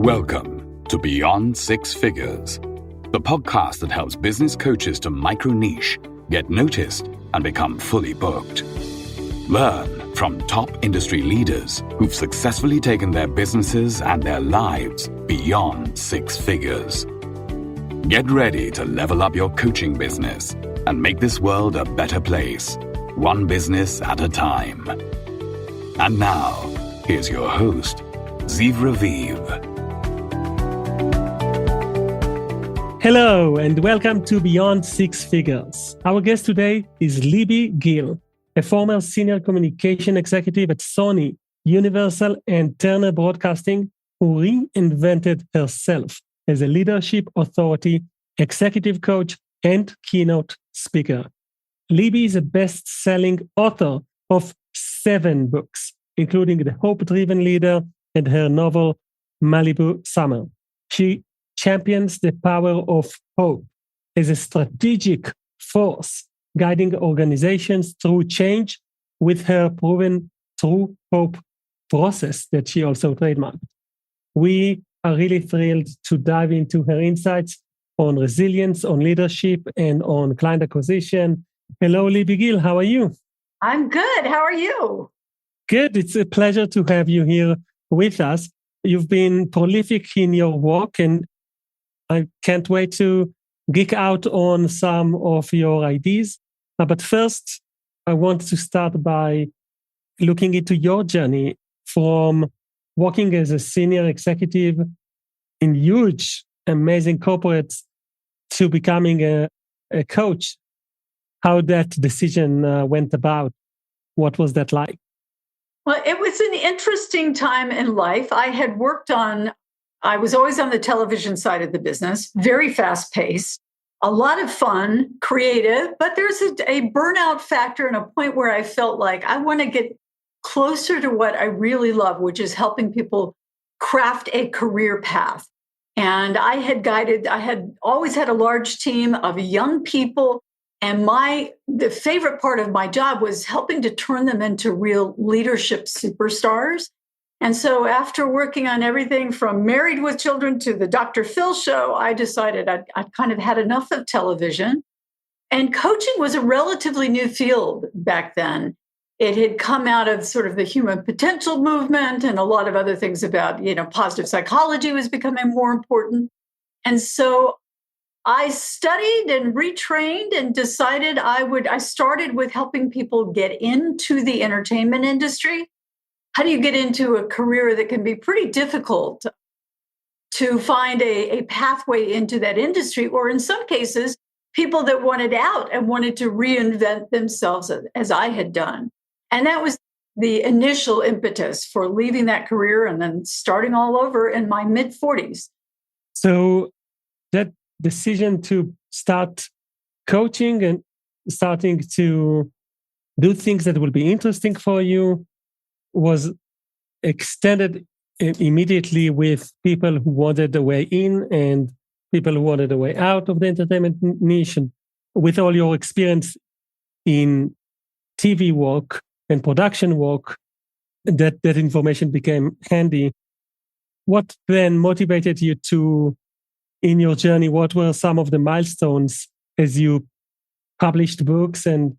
Welcome to Beyond Six Figures, the podcast that helps business coaches to micro-niche, get noticed, and become fully booked. Learn from top industry leaders who've successfully taken their businesses and their lives beyond six figures. Get ready to level up your coaching business and make this world a better place, one business at a time. And now, here's your host, Ziv Raviv. Hello, and welcome to Beyond Six Figures. Our guest today is Libby Gill, a former senior communication executive at Sony, Universal, and Turner Broadcasting, who reinvented herself as a leadership authority, executive coach, and keynote speaker. Libby is a best-selling author of 7 books, including The Hope-Driven Leader and her novel, Malibu Summer. She champions the power of hope as a strategic force guiding organizations through change with her proven true hope process that she also trademarked. We are really thrilled to dive into her insights on resilience, on leadership, and on client acquisition. Hello, Libby Gill. How are you? I'm good. How are you? Good. It's a pleasure to have you here with us. You've been prolific in your work, and I can't wait to geek out on some of your ideas. But first, I want to start by looking into your journey from working as a senior executive in huge, amazing corporates to becoming a coach. How that decision went about. What was that like? Well, it was an interesting time in life. I was always on the television side of the business, very fast paced, a lot of fun, creative, but there's a burnout factor and a point where I felt like I want to get closer to what I really love, which is helping people craft a career path. And I had always had a large team of young people. And the favorite part of my job was helping to turn them into real leadership superstars. And so after working on everything from Married with Children to the Dr. Phil show, I decided I'd kind of had enough of television. And coaching was a relatively new field back then. It had come out of sort of the human potential movement, and a lot of other things about, positive psychology was becoming more important. And so I studied and retrained and decided I started with helping people get into the entertainment industry. How do you get into a career that can be pretty difficult to find a pathway into that industry? Or in some cases, people that wanted out and wanted to reinvent themselves as I had done. And that was the initial impetus for leaving that career and then starting all over in my mid-40s. So that decision to start coaching and starting to do things that will be interesting for you was extended immediately with people who wanted a way in and people who wanted a way out of the entertainment niche. And with all your experience in TV work and production work, that information became handy. What then motivated you to, in your journey, what were some of the milestones as you published books and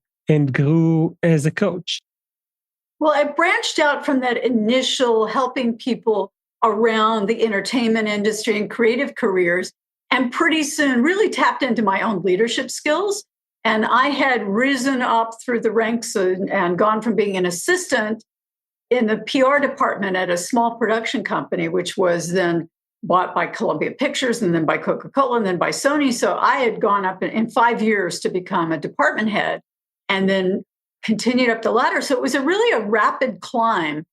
grew as a coach? Well, I branched out from that initial helping people around the entertainment industry and creative careers, and pretty soon really tapped into my own leadership skills. And I had risen up through the ranks and gone from being an assistant in the PR department at a small production company, which was then bought by Columbia Pictures and then by Coca-Cola and then by Sony. So I had gone up in 5 years to become a department head and then continued up the ladder. So it was really a rapid climb.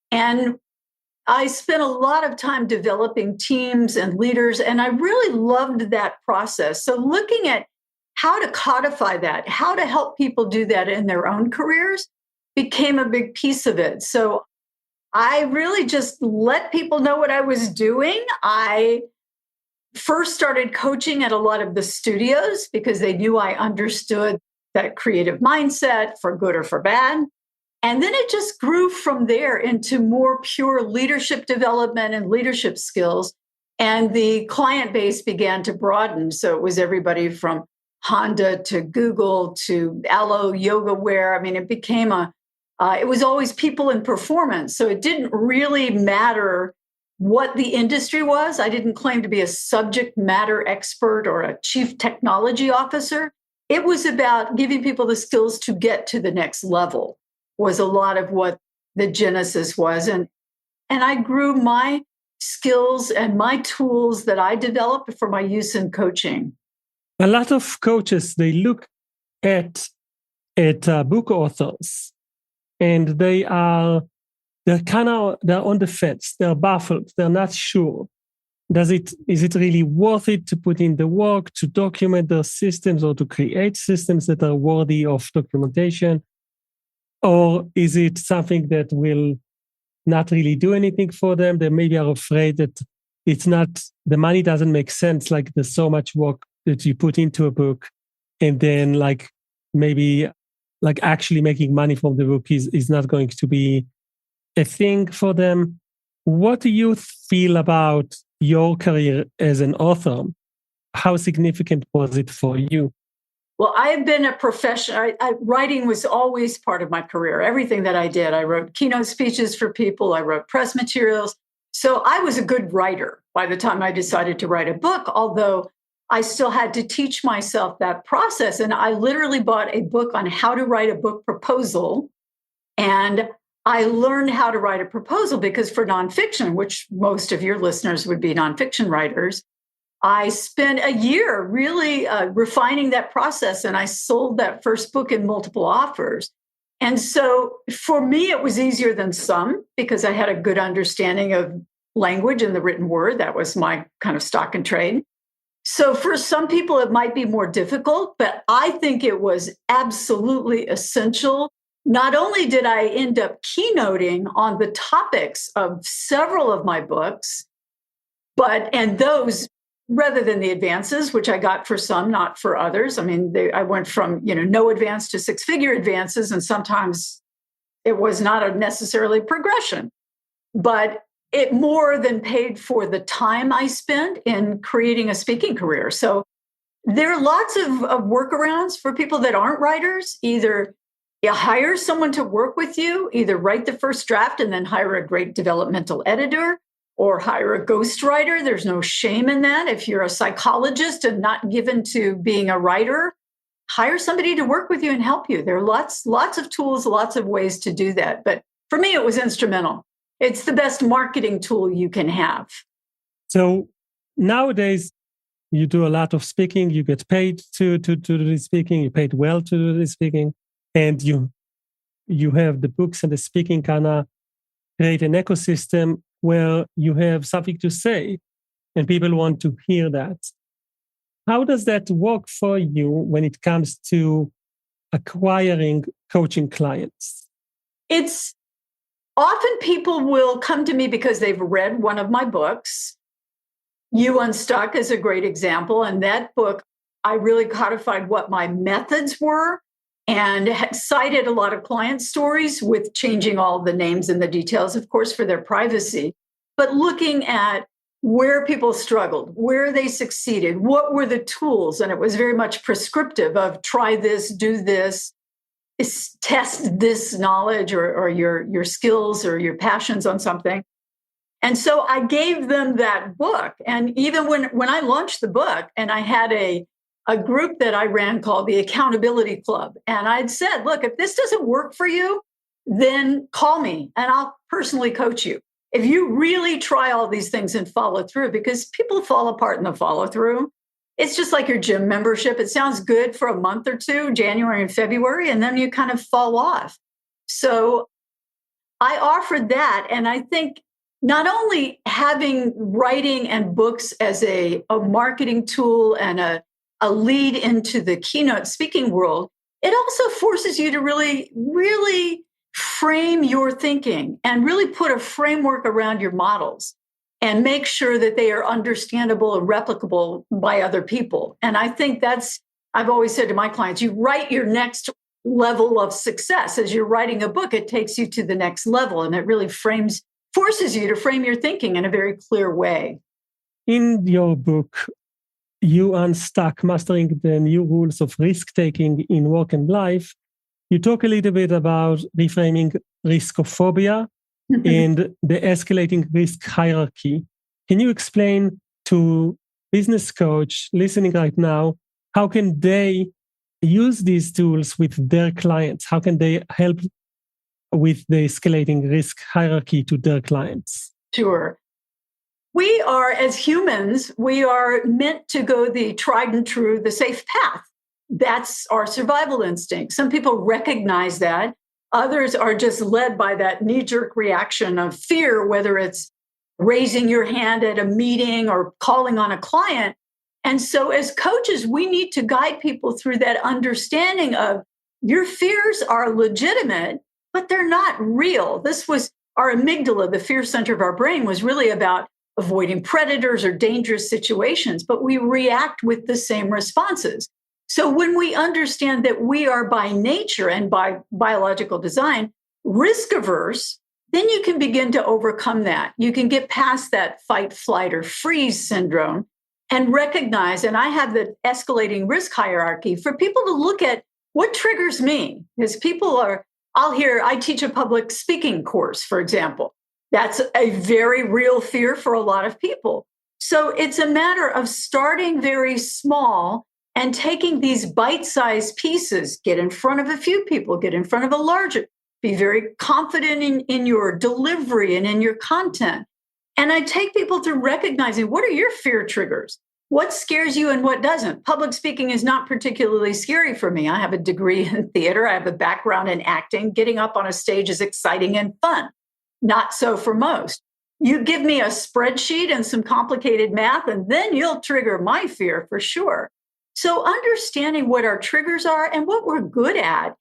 And I spent a lot of time developing teams and leaders, and I really loved that process. So looking at how to codify that, how to help people do that in their own careers became a big piece of it. So I really just let people know what I was doing. I first started coaching at a lot of the studios because they knew I understood that creative mindset for good or for bad. And then it just grew from there into more pure leadership development and leadership skills. And the client base began to broaden. So it was everybody from Honda to Google to Allo Yoga wear. I mean, it became it was always people in performance. So it didn't really matter what the industry was. I didn't claim to be a subject matter expert or a chief technology officer. It was about giving people the skills to get to the next level, was a lot of what the genesis was. And I grew my skills and my tools that I developed for my use in coaching. A lot of coaches, they look at book authors and they're on the fence. They're baffled. They're not sure. Is it really worth it to put in the work to document their systems or to create systems that are worthy of documentation? Or is it something that will not really do anything for them? They maybe are afraid that the money doesn't make sense. Like there's so much work that you put into a book, and then maybe actually making money from the book is not going to be a thing for them. What do you feel about your career as an author? How significant was it for you? Well, I have been a professional. Writing was always part of my career. Everything that I did, I wrote keynote speeches for people. I wrote press materials. So I was a good writer by the time I decided to write a book, although I still had to teach myself that process. And I literally bought a book on how to write a book proposal. And I learned how to write a proposal because for nonfiction, which most of your listeners would be nonfiction writers, I spent a year really refining that process, and I sold that first book in multiple offers. And so for me, it was easier than some because I had a good understanding of language and the written word. That was my kind of stock and trade. So for some people, it might be more difficult, but I think it was absolutely essential. Not only did I end up keynoting on the topics of several of my books, and those rather than the advances, which I got for some, not for others. I mean, I went from no advance to six-figure advances, and sometimes it was not necessarily progression, but it more than paid for the time I spent in creating a speaking career. So there are lots of workarounds for people that aren't writers. Either you hire someone to work with you, either write the first draft and then hire a great developmental editor, or hire a ghostwriter. There's no shame in that. If you're a psychologist and not given to being a writer, hire somebody to work with you and help you. There are lots of tools, lots of ways to do that. But for me, it was instrumental. It's the best marketing tool you can have. So nowadays, you do a lot of speaking. You get paid to do the speaking. You paid well to do the speaking. And you have the books and the speaking kind of create an ecosystem where you have something to say and people want to hear that. How does that work for you when it comes to acquiring coaching clients? It's often people will come to me because they've read one of my books. You Unstuck is a great example. And that book, I really codified what my methods were and cited a lot of client stories with changing all the names and the details, of course, for their privacy, but looking at where people struggled, where they succeeded, what were the tools. And it was very much prescriptive of try this, do this, test this knowledge or your skills or your passions on something. And so I gave them that book. And even when I launched the book, and I had a group that I ran called the Accountability Club. And I'd said, look, if this doesn't work for you, then call me and I'll personally coach you. If you really try all these things and follow through, because people fall apart in the follow through. It's just like your gym membership. It sounds good for a month or two, January and February, and then you kind of fall off. So I offered that. And I think not only having writing and books as a marketing tool and a lead into the keynote speaking world, it also forces you to really, really frame your thinking and really put a framework around your models and make sure that they are understandable and replicable by other people. And I think I've always said to my clients, you write your next level of success. As you're writing a book, it takes you to the next level, and it really forces you to frame your thinking in a very clear way. in your book, You Unstuck, Mastering the New Rules of Risk-Taking in Work and Life, you talk a little bit about reframing riskophobia and the escalating risk hierarchy. Can you explain to business coach listening right now, how can they use these tools with their clients? How can they help with the escalating risk hierarchy to their clients? Sure. We are, as humans, we are meant to go the tried and true, the safe path. That's our survival instinct. Some people recognize that. Others are just led by that knee-jerk reaction of fear, whether it's raising your hand at a meeting or calling on a client. And so as coaches, we need to guide people through that understanding of your fears are legitimate, but they're not real. This was our amygdala, the fear center of our brain, was really about avoiding predators or dangerous situations, but we react with the same responses. So when we understand that we are by nature and by biological design risk averse, then you can begin to overcome that. You can get past that fight, flight, or freeze syndrome and recognize, and I have the escalating risk hierarchy for people to look at what triggers me. Because I teach a public speaking course, for example. That's a very real fear for a lot of people. So it's a matter of starting very small and taking these bite-sized pieces, get in front of a few people, get in front of a larger, be very confident in your delivery and in your content. And I take people through recognizing what are your fear triggers? What scares you and what doesn't? Public speaking is not particularly scary for me. I have a degree in theater. I have a background in acting. Getting up on a stage is exciting and fun. Not so for most. You give me a spreadsheet and some complicated math, and then you'll trigger my fear for sure. So understanding what our triggers are and what we're good at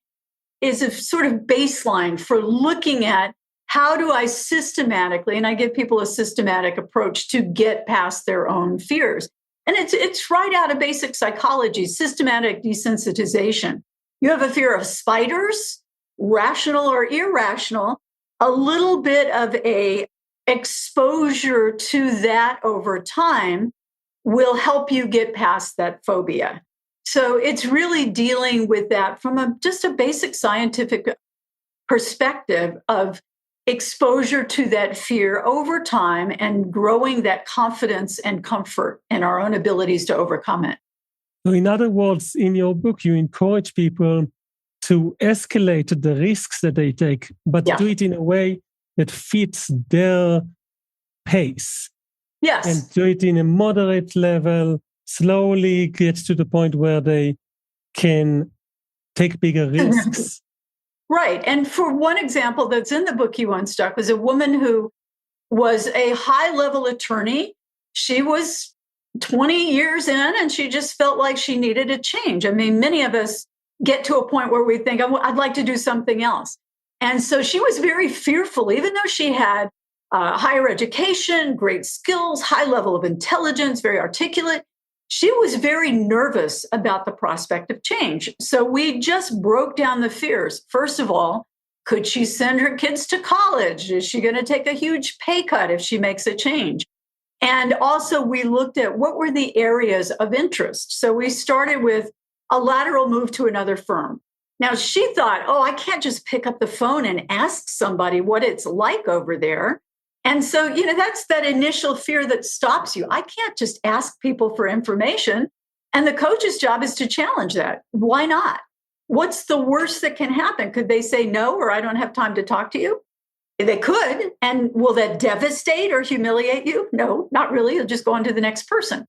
is a sort of baseline for looking at how do I systematically, and I give people a systematic approach to get past their own fears. And it's right out of basic psychology, systematic desensitization. You have a fear of spiders, rational or irrational, a little bit of a exposure to that over time will help you get past that phobia. So it's really dealing with that from just a basic scientific perspective of exposure to that fear over time and growing that confidence and comfort in our own abilities to overcome it. So in other words, in your book, you encourage people to escalate the risks that they take, but do it in a way that fits their pace. Yes. And do it in a moderate level, slowly get to the point where they can take bigger risks. Right. And for one example that's in the book You Unstuck was a woman who was a high-level attorney. She was 20 years in and she just felt like she needed a change. I mean, many of us get to a point where we think, I'd like to do something else. And so she was very fearful, even though she had higher education, great skills, high level of intelligence, very articulate. She was very nervous about the prospect of change. So we just broke down the fears. First of all, could she send her kids to college? Is she going to take a huge pay cut if she makes a change? And also we looked at what were the areas of interest. So we started with a lateral move to another firm. Now she thought, I can't just pick up the phone and ask somebody what it's like over there. And so, that's that initial fear that stops you. I can't just ask people for information. And the coach's job is to challenge that. Why not? What's the worst that can happen? Could they say no, or I don't have time to talk to you? They could. And will that devastate or humiliate you? No, not really. You'll just go on to the next person.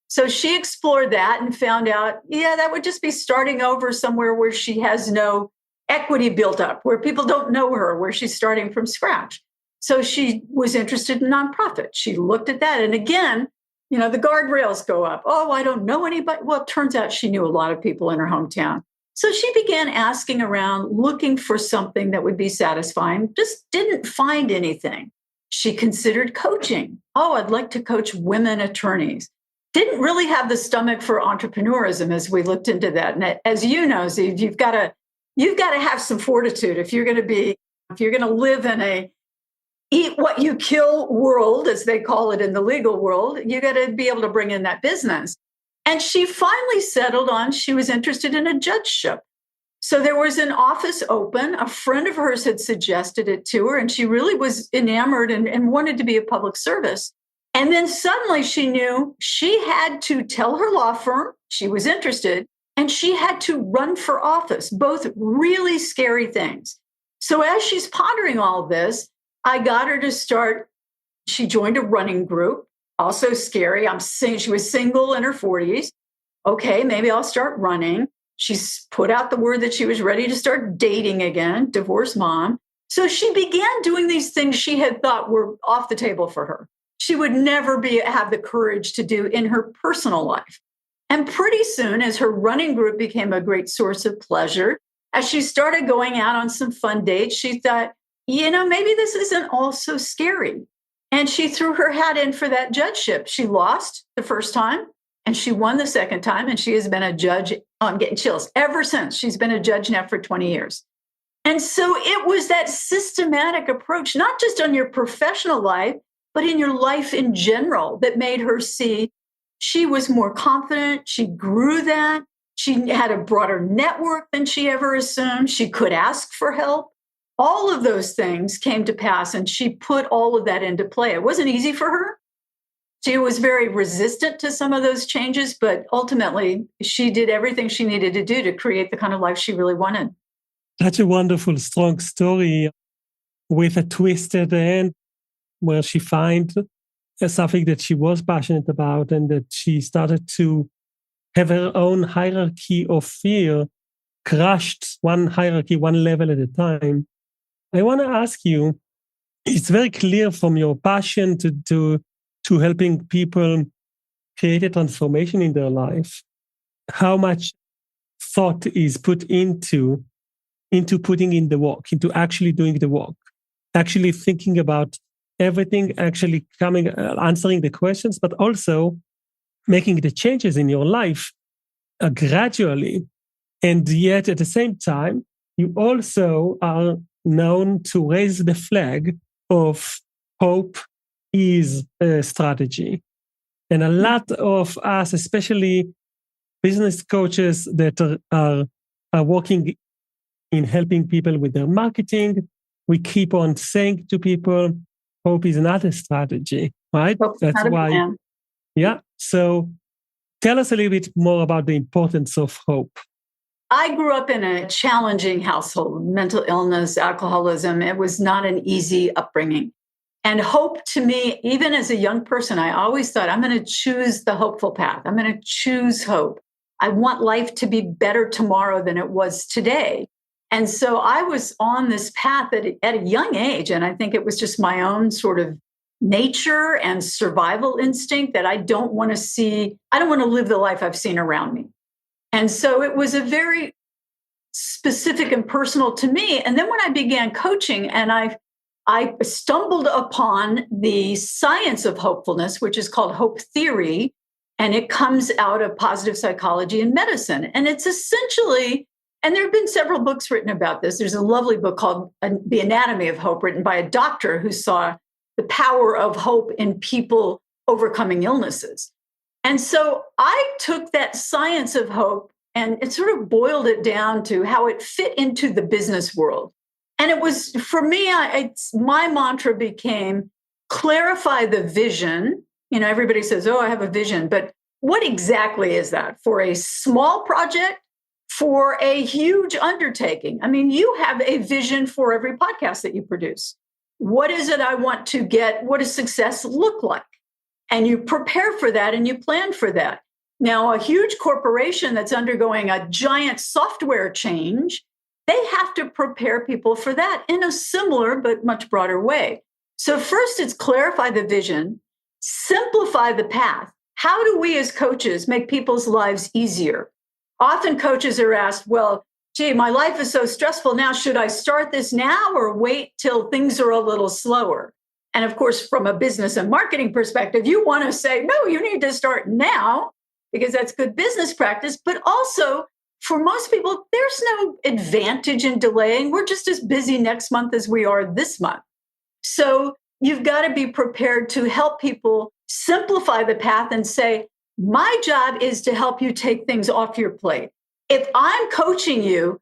So she explored that and found out, that would just be starting over somewhere where she has no equity built up, where people don't know her, where she's starting from scratch. So she was interested in nonprofit. She looked at that. And again, the guardrails go up. I don't know anybody. Well, it turns out she knew a lot of people in her hometown. So she began asking around, looking for something that would be satisfying, just didn't find anything. She considered coaching. I'd like to coach women attorneys. Didn't really have the stomach for entrepreneurism as we looked into that. And as you know, Ziv, you've got to have some fortitude if you're going to live in a eat what you kill world, as they call it in the legal world. You got to be able to bring in that business. And she finally settled on she was interested in a judgeship. So there was an office open. A friend of hers had suggested it to her, and she really was enamored and wanted to be a public service. And then suddenly she knew she had to tell her law firm she was interested, and she had to run for office, both really scary things. So as she's pondering all this, I got her to start. She joined a running group, also scary. She was single in her 40s. Okay, maybe I'll start running. She's put out the word that she was ready to start dating again, divorced mom. So she began doing these things she had thought were off the table for her. She would never have the courage to do in her personal life. And pretty soon, as her running group became a great source of pleasure, as she started going out on some fun dates, she thought, maybe this isn't all so scary. And she threw her hat in for that judgeship. She lost the first time and she won the second time. And she has been a judge. I'm getting chills ever since. She's been a judge now for 20 years. And so it was that systematic approach, not just on your professional life, but in your life in general, that made her see she was more confident. She grew that. She had a broader network than she ever assumed. She could ask for help. All of those things came to pass, and she put all of that into play. It wasn't easy for her. She was very resistant to some of those changes, but ultimately she did everything she needed to do to create the kind of life she really wanted. Such a wonderful, strong story with a twist at the end where she finds something that she was passionate about and that she started to have her own hierarchy of fear, crushed one hierarchy, one level at a time. I want to ask you, it's very clear from your passion to helping people create a transformation in their life, how much thought is put into putting in the work, into actually doing the work, actually thinking about everything, actually answering the questions, but also making the changes in your life gradually. And yet at the same time, you also are known to raise the flag of hope is a strategy. And a lot of us, especially business coaches that are working in helping people with their marketing, we keep on saying to people, hope is not a strategy, right? That's why. Plan. Yeah. So tell us a little bit more about the importance of hope. I grew up in a challenging household, mental illness, alcoholism. It was not an easy upbringing. And hope to me, even as a young person, I always thought, I'm going to choose the hopeful path. I'm going to choose hope. I want life to be better tomorrow than it was today. And so I was on this path at a young age. And I think it was just my own sort of nature and survival instinct that I don't want to live the life I've seen around me. And so it was a very specific and personal to me. And then when I began coaching and I stumbled upon the science of hopefulness, which is called hope theory, and it comes out of positive psychology and medicine. And it's essentially, and there have been several books written about this. There's a lovely book called The Anatomy of Hope, written by a doctor who saw the power of hope in people overcoming illnesses. And so I took that science of hope and it sort of boiled it down to how it fit into the business world. And it was, for me, my mantra became clarify the vision. Everybody says, oh, I have a vision, but what exactly is that for a small project, for a huge undertaking? I mean, you have a vision for every podcast that you produce. What is it I want to get? What does success look like? And you prepare for that and you plan for that. Now, a huge corporation that's undergoing a giant software change, they have to prepare people for that in a similar but much broader way. So first, it's clarify the vision, simplify the path. How do we as coaches make people's lives easier? Often coaches are asked, well, gee, my life is so stressful now. Should I start this now or wait till things are a little slower? And of course, from a business and marketing perspective, you want to say, no, you need to start now because that's good business practice. But also, for most people, there's no advantage in delaying. We're just as busy next month as we are this month. So you've got to be prepared to help people simplify the path and say, my job is to help you take things off your plate. If I'm coaching you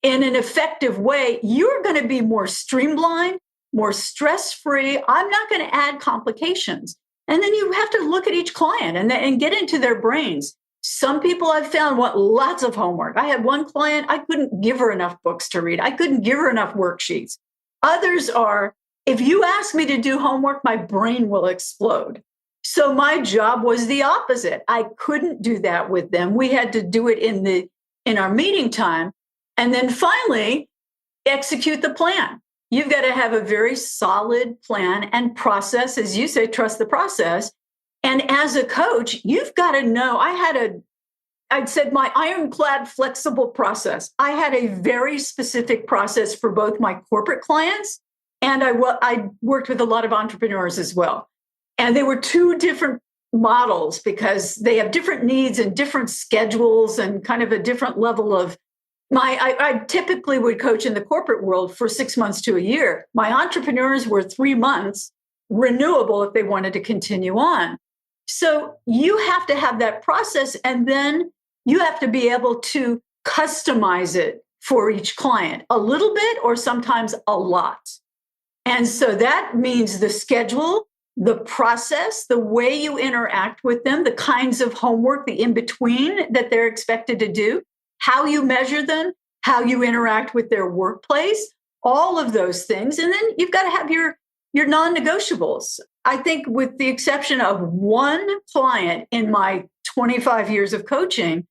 in an effective way, you're going to be more streamlined, more stress-free. I'm not going to add complications. And then you have to look at each client and get into their brains. Some people I've found want lots of homework. I had one client, I couldn't give her enough books to read. I couldn't give her enough worksheets. Others are, if you ask me to do homework, my brain will explode. So my job was the opposite. I couldn't do that with them. We had to do it in our meeting time. And then finally, execute the plan. You've got to have a very solid plan and process. As you say, trust the process. And as a coach, you've got to know, I'd said my ironclad flexible process. I had a very specific process for both my corporate clients, and I worked with a lot of entrepreneurs as well. And they were two different models because they have different needs and different schedules and kind of a different level of I typically would coach in the corporate world for 6 months to a year. My entrepreneurs were 3 months renewable if they wanted to continue on. So you have to have that process, and then you have to be able to customize it for each client a little bit or sometimes a lot. And so that means the schedule, the process, the way you interact with them, the kinds of homework, the in-between that they're expected to do, how you measure them, how you interact with their workplace, all of those things. And then you've got to have your non-negotiables. I think with the exception of one client in my 25 years of coaching,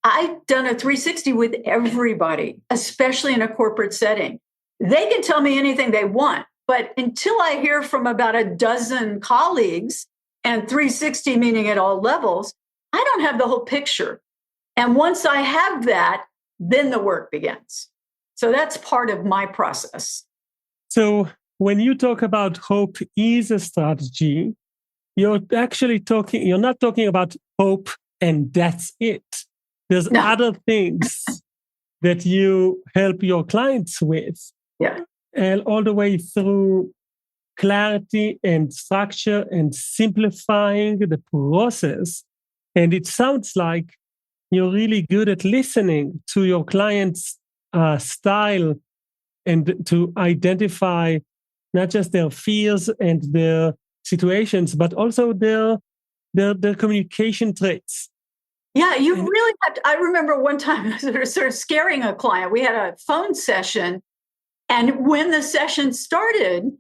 I've done a 360 with everybody, especially in a corporate setting. They can tell me anything they want, but until I hear from about a dozen colleagues, and 360 meaning at all levels, I don't have the whole picture. And once I have that, then the work begins. So that's part of my process. So when you talk about hope is a strategy, you're not talking about hope and that's it. There's other things that you help your clients with. Yeah. And all the way through clarity and structure and simplifying the process. And it sounds like you're really good at listening to your client's style and to identify not just their fears and their situations, but also their communication traits. Yeah, you really have to. I remember one time sort of scaring a client. We had a phone session, and when the session started,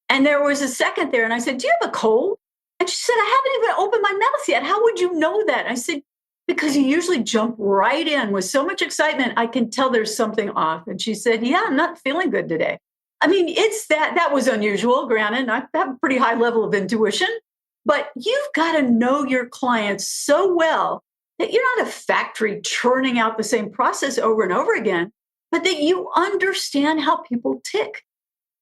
and there was a second there, and I said, "Do you have a cold?" And she said, "I haven't even opened my mouth yet. How would you know that?" I said, "Because you usually jump right in with so much excitement, I can tell there's something off." And she said, "Yeah, I'm not feeling good today." I mean, it's that was unusual, granted. I have a pretty high level of intuition, but you've got to know your clients so well that you're not a factory churning out the same process over and over again, but that you understand how people tick.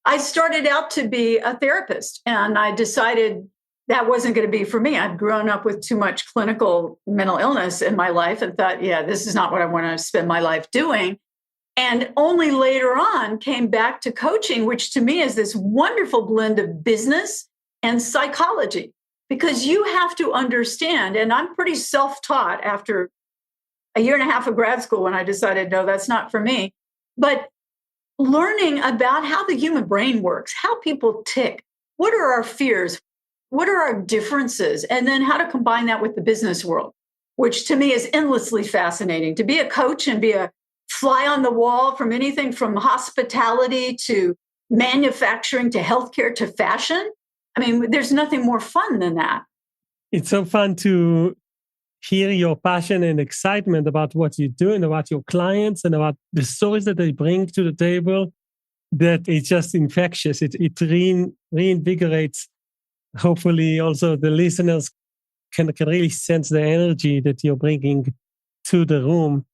I started out to be a therapist, and I decided that wasn't going to be for me. I'd grown up with too much clinical mental illness in my life and thought, yeah, this is not what I want to spend my life doing. And only later on came back to coaching, which to me is this wonderful blend of business and psychology, because you have to understand, and I'm pretty self-taught after a year and a half of grad school when I decided, no, that's not for me. But learning about how the human brain works, how people tick, what are our fears, what are our differences, and then how to combine that with the business world, which to me is endlessly fascinating. To be a coach and be a fly on the wall from anything from hospitality to manufacturing to healthcare to fashion. I mean, there's nothing more fun than that. It's so fun to hear your passion and excitement about what you're doing, about your clients, and about the stories that they bring to the table, that it's just infectious. It reinvigorates. Hopefully, also the listeners can really sense the energy that you're bringing to the room.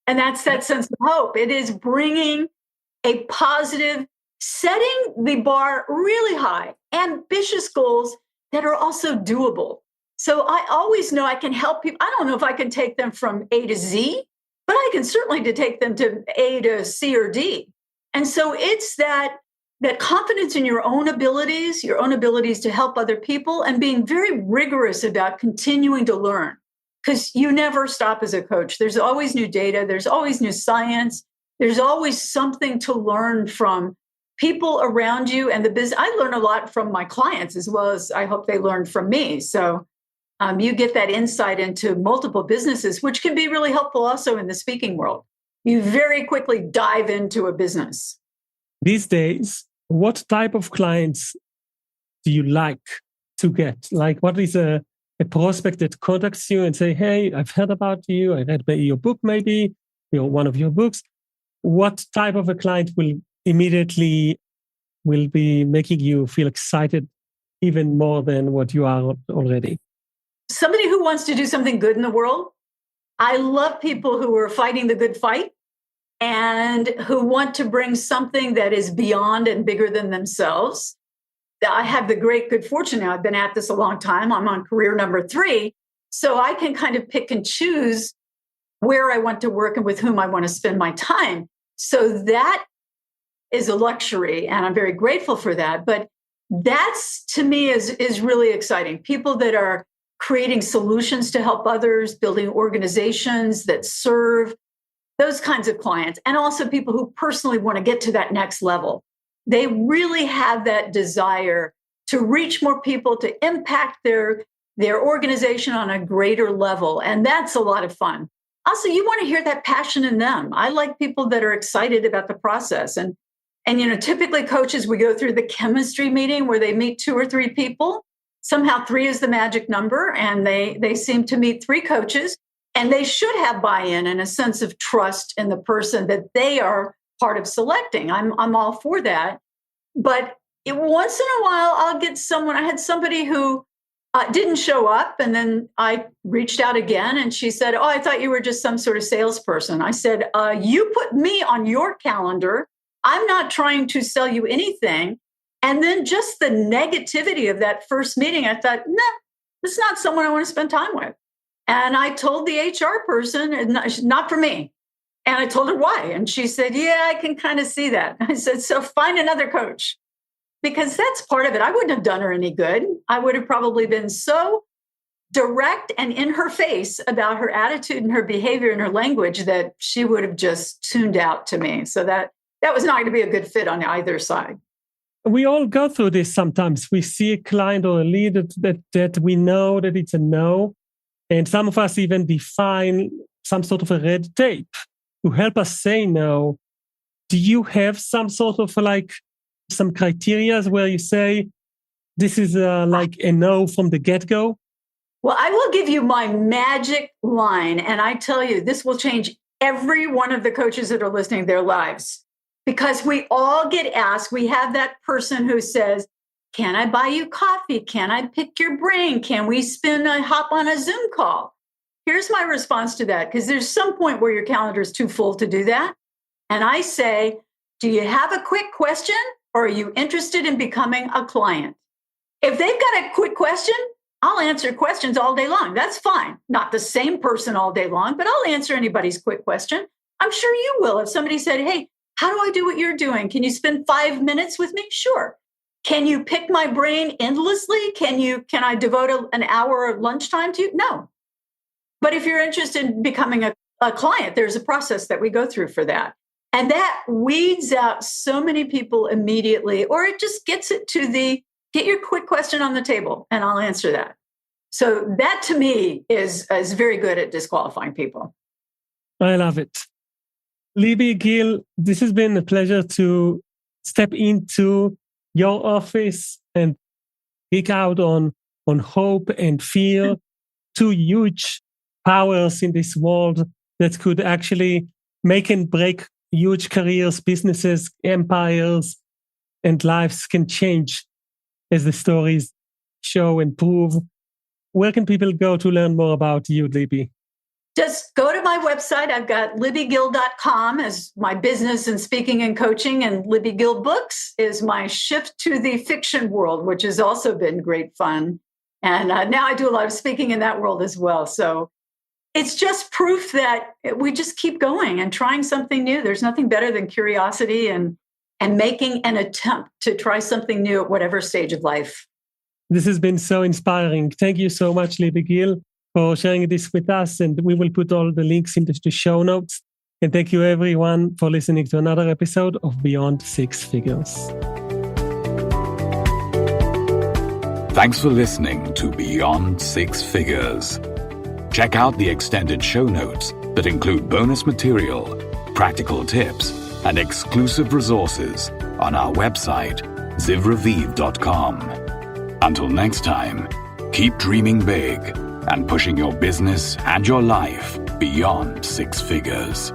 And that's that sense of hope. It is bringing a positive, setting the bar really high, ambitious goals that are also doable. So I always know I can help people. I don't know if I can take them from A to Z, but I can certainly take them to A to C or D. And so it's that that confidence in your own abilities to help other people, and being very rigorous about continuing to learn, because you never stop as a coach. There's always new data. There's always new science. There's always something to learn from people around you and the business. I learn a lot from my clients as well as I hope they learn from me. So you get that insight into multiple businesses, which can be really helpful also in the speaking world. You very quickly dive into a business. These days, what type of clients do you like to get? Like, what is a prospect that contacts you and say, hey, I've heard about you. I read your book, maybe, one of your books. What type of a client will be making you feel excited even more than what you are already? Somebody who wants to do something good in the world. I love people who are fighting the good fight and who want to bring something that is beyond and bigger than themselves. I have the good fortune now. I've been at this a long time. I'm on career number 3. So I can kind of pick and choose where I want to work and with whom I want to spend my time. So that is a luxury, and I'm very grateful for that. But that's, to me, is really exciting. People that are creating solutions to help others, building organizations that serve, those kinds of clients, and also people who personally want to get to that next level. They really have that desire to reach more people, to impact their organization on a greater level. And that's a lot of fun. Also, you want to hear that passion in them. I like people that are excited about the process. And typically coaches, we go through the chemistry meeting where they meet 2 or 3 people. Somehow 3 is the magic number, and they seem to meet 3 coaches, and they should have buy-in and a sense of trust in the person that they are part of selecting. I'm all for that. But once in a while, I'll get someone. I had somebody who didn't show up, and then I reached out again, and she said, "Oh, I thought you were just some sort of salesperson." I said, "You put me on your calendar. I'm not trying to sell you anything." And then just the negativity of that first meeting, I thought, nah, this is not someone I want to spend time with. And I told the HR person, not for me. And I told her why. And she said, yeah, I can kind of see that. I said, so find another coach, because that's part of it. I wouldn't have done her any good. I would have probably been so direct and in her face about her attitude and her behavior and her language that she would have just tuned out to me. So that was not going to be a good fit on either side. We all go through this sometimes. We see a client or a lead that we know that it's a no. And some of us even define some sort of a red tape to help us say no. Do you have some sort of some criteria where you say, this is like a no from the get-go? Well, I will give you my magic line. And I tell you, this will change every one of the coaches that are listening, their lives. Because we all get asked, we have that person who says, can I buy you coffee? Can I pick your brain? Can we hop on a Zoom call? Here's my response to that, because there's some point where your calendar is too full to do that. And I say, do you have a quick question, or are you interested in becoming a client? If they've got a quick question, I'll answer questions all day long. That's fine. Not the same person all day long, but I'll answer anybody's quick question. I'm sure you will. If somebody said, hey, how do I do what you're doing? Can you spend 5 minutes with me? Sure. Can you pick my brain endlessly? Can I devote an hour of lunchtime to you? No. But if you're interested in becoming a client, there's a process that we go through for that. And that weeds out so many people immediately, or it just gets it to get your quick question on the table and I'll answer that. So that to me is very good at disqualifying people. I love it. Libby Gill, this has been a pleasure to step into your office and geek out on hope and fear, 2 huge powers in this world that could actually make and break huge careers, businesses, empires, and lives can change as the stories show and prove. Where can people go to learn more about you, Libby? Just go to my website. I've got libbygill.com as my business and speaking and coaching, and Libby Gill Books is my shift to the fiction world, which has also been great fun. And now I do a lot of speaking in that world as well. So it's just proof that we just keep going and trying something new. There's nothing better than curiosity and and making an attempt to try something new at whatever stage of life. This has been so inspiring. Thank you so much, Libby Gill, for sharing this with us. And we will put all the links into the show notes. And thank you, everyone, for listening to another episode of Beyond Six Figures. Thanks for listening to Beyond Six Figures. Check out the extended show notes that include bonus material, practical tips, and exclusive resources on our website, zivraviv.com. Until next time, keep dreaming big and pushing your business and your life beyond six figures.